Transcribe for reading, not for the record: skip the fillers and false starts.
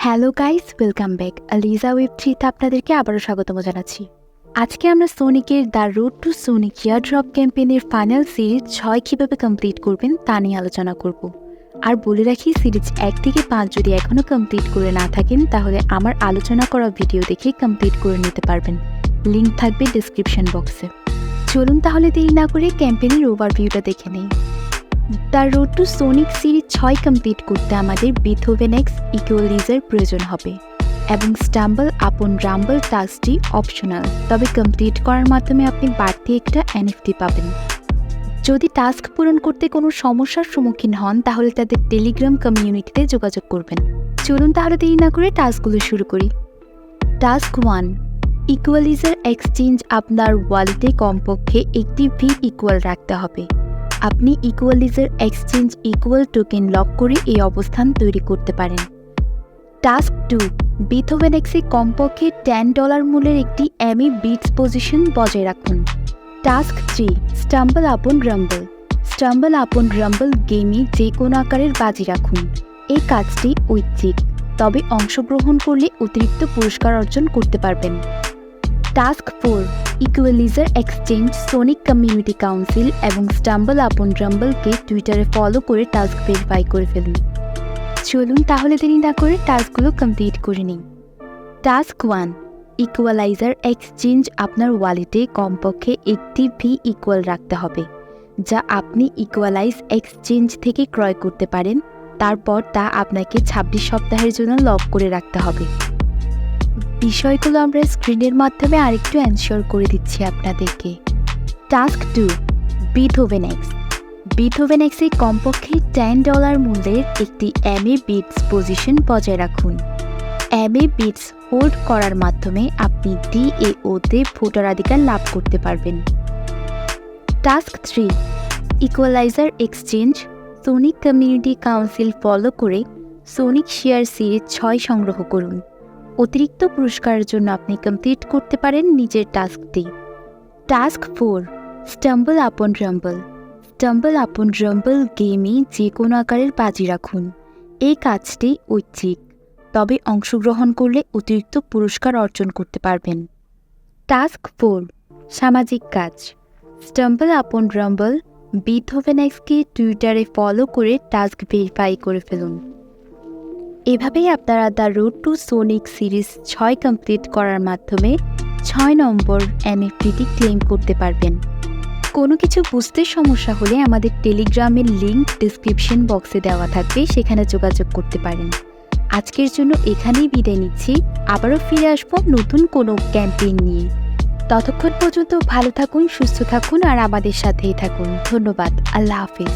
Hello guys, welcome back. Aliza web 3তে আপনাদেরকে আবারও স্বাগতম জানাচ্ছি। আজকে আমরা সোনিকের the road to Sonic airdrop ক্যাম্পেইনের ফাইনাল সিরিজ 6 কীভাবে কমপ্লিট করবেন তা নিয়ে আলোচনা করব। আর বলে রাখি, সিরিজ 1 থেকে 5 যদি এখনও কমপ্লিট করে না থাকেন তাহলে আমার আলোচনা করা ভিডিও দেখে কমপ্লিট করে নিতে পারবেন। লিঙ্ক থাকবে ডিসক্রিপশন বক্সে। চলুন তাহলে দেরি না করে ক্যাম্পেইনের ওভারভিউটা দেখে নেই। The road to Sonic series 6 complete করতে আমাদের বিথোভেন এক্স ইকুয়ালাইজার প্রয়োজন হবে এবং স্টাম্বল আপন রাম্বল টাস্কটি অপশনাল, তবে কমপ্লিট করার মাধ্যমে আপনি বাড়তি একটা এনএফটি পাবেন। যদি টাস্ক পূরণ করতে কোনো সমস্যার সম্মুখীন হন তাহলে তাদের টেলিগ্রাম কমিউনিটিতে যোগাযোগ করবেন। চলুন তাহলে দেরি না করে টাস্কগুলো শুরু করি। টাস্ক 1, ইকুয়ালাইজার এক্সচেঞ্জ আপনার ওয়ালেটে কমপক্ষে একটি ভি ইকুয়াল রাখতে হবে। আপনি Equalizer Exchange equal token lock করে এই অবস্থান তৈরি করতে পারেন। টাস্ক 2, বিথোভেন এক্সে কমপক্ষে $10 মূল্যের একটি এমি বিটস পজিশন বজায় রাখুন। টাস্ক 3, স্টাম্বল আপন রাম্বল। স্টাম্বল আপন রাম্বল গেমে যে কোনো আকারের বাজি রাখুন। এই কাজটি ঐচ্ছিক, তবে অংশগ্রহণ করলে অতিরিক্ত পুরস্কার অর্জন করতে পারবেন। Task 4, Equalizer Exchange Sonic community council এবং স্টাম্বল আপন রাম্বলকে টুইটারে ফলো করে টাস্ক ভেরিফাই করে ফেলুন। চলুন তাহলে দেরি না করে টাস্কগুলো কমপ্লিট করে নিন। টাস্ক 1, ইকুয়ালাইজার এক্সচেঞ্জ আপনার ওয়ালেটে কমপক্ষে একটি ভি ইকুয়াল রাখতে হবে, যা আপনি ইকুয়ালাইজ এক্সচেঞ্জ থেকে ক্রয় করতে পারেন। তারপর তা আপনাকে 26 সপ্তাহের জন্য লক করে রাখতে হবে। বিষয়গুলো আমরা স্ক্রিনের মাধ্যমে আরেকটু এনশিওর করে দিচ্ছি আপনাদেরকে। Task 2, Beethoven x. বিথোভেন এক্সে কমপক্ষে $10 মূল্যের একটি এমএ বিটস পজিশন বজায় রাখুন। এমএ বিটস হোল্ড করার মাধ্যমে আপনি ডিএওতে ভোটাধিকার লাভ করতে পারবেন। Task 3, Equalizer Exchange Sonic community council follow করে সোনিক শেয়ার সিরিজ 6 সংগ্রহ করুন। অতিরিক্ত পুরস্কারের জন্য আপনি কমপ্লিট করতে পারেন নিজের টাস্কটি। টাস্ক 4, স্টাম্বল আপন রাম্বল। স্টাম্বল আপন রাম্বল গেমে যে কোনো আকারের বাজি রাখুন। এই কাজটি ঐচ্ছিক, তবে অংশগ্রহণ করলে অতিরিক্ত পুরস্কার অর্জন করতে পারবেন। টাস্ক 4, সামাজিক কাজ। স্টাম্বল আপন রাম্বল বিথোভেন এক্সকে টুইটারে ফলো করে টাস্ক ভেরিফাই করে ফেলুন। এভাবেই আপনারা the road to Sonic series 6 complete করার মাধ্যমে 6 নম্বর এনএফটিটি ক্লেম করতে পারবেন। কোনো কিছু বুঝতে সমস্যা হলে আমাদের টেলিগ্রামের লিঙ্ক ডিসক্রিপশন বক্সে দেওয়া থাকবে, সেখানে যোগাযোগ করতে পারেন। আজকের জন্য এখানেই বিদায় নিচ্ছি। আবারও ফিরে আসবো নতুন কোনো ক্যাম্পেইন নিয়ে। ততক্ষণ পর্যন্ত ভালো থাকুন, সুস্থ থাকুন আর আমাদের সাথেই থাকুন। ধন্যবাদ। আল্লাহ হাফিজ।